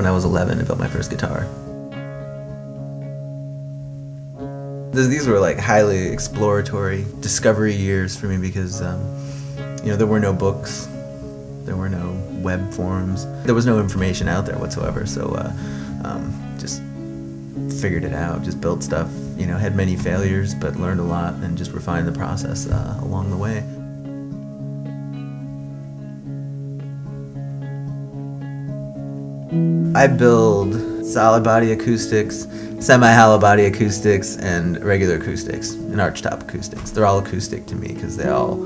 When I was 11, I built my first guitar. These were like highly exploratory discovery years for me because, you know, there were no books, there were no web forums, there was no information out there whatsoever, so just figured it out, just built stuff, you know, had many failures, but learned a lot and just refined the process along the way. I build solid body acoustics, semi-hollow body acoustics, and regular acoustics, and archtop acoustics. They're all acoustic to me because they all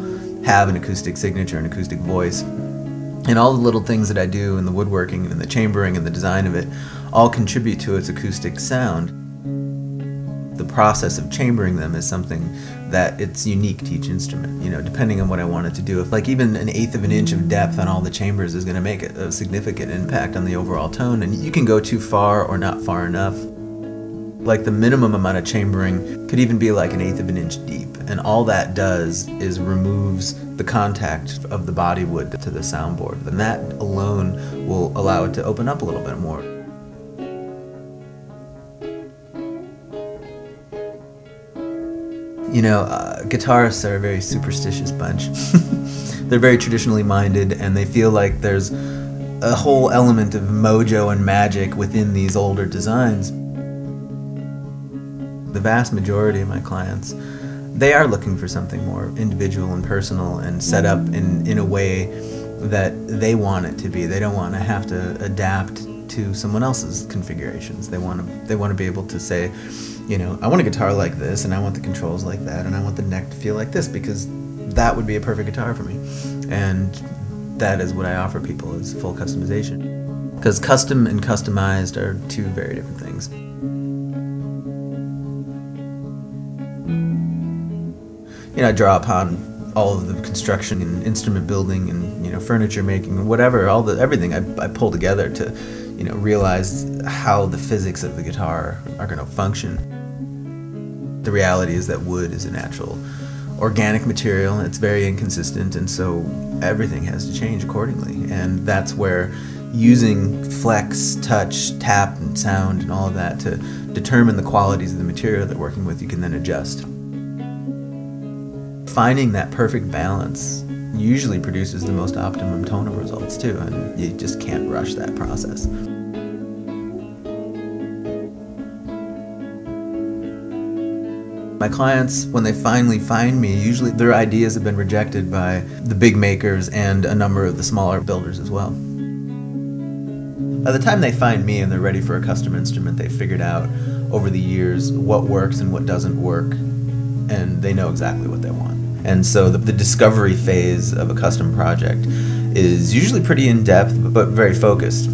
have an acoustic signature, an acoustic voice. And all the little things that I do in the woodworking and in the chambering and the design of it all contribute to its acoustic sound. The process of chambering them is something that it's unique to each instrument, you know, depending on what I want it to do. If like even 1/8 of an inch of depth on all the chambers is going to make a significant impact on the overall tone, and you can go too far or not far enough. Like the minimum amount of chambering could even be like 1/8 of an inch deep, and all that does is removes the contact of the body wood to the soundboard, and that alone will allow it to open up a little bit more. You know, guitarists are a very superstitious bunch. They're very traditionally minded, and they feel like there's a whole element of mojo and magic within these older designs. The vast majority of my clients, they are looking for something more individual and personal and set up in a way that they want it to be. They don't want to have to adapt to someone else's configurations. They want to be able to say, you know, I want a guitar like this, and I want the controls like that, and I want the neck to feel like this, because that would be a perfect guitar for me. And that is what I offer people, is full customization. Because custom and customized are two very different things. You know, I draw upon all of the construction and instrument building and, you know, furniture making and whatever, everything I pull together to, you know, realize how the physics of the guitar are going to function. The reality is that wood is a natural organic material. It's very inconsistent, and so everything has to change accordingly. And that's where using flex, touch, tap, and sound and all of that to determine the qualities of the material that you're working with, you can then adjust. Finding that perfect balance usually produces the most optimum tonal results too, and you just can't rush that process. My clients, when they finally find me, usually their ideas have been rejected by the big makers and a number of the smaller builders as well. By the time they find me and they're ready for a custom instrument, they've figured out over the years what works and what doesn't work, and they know exactly what they want. And so the discovery phase of a custom project is usually pretty in-depth, but very focused.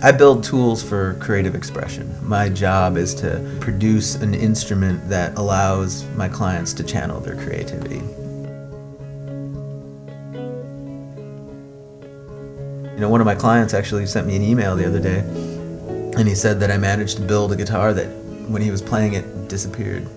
I build tools for creative expression. My job is to produce an instrument that allows my clients to channel their creativity. You know, one of my clients actually sent me an email the other day, and he said that I managed to build a guitar that, when he was playing it, disappeared.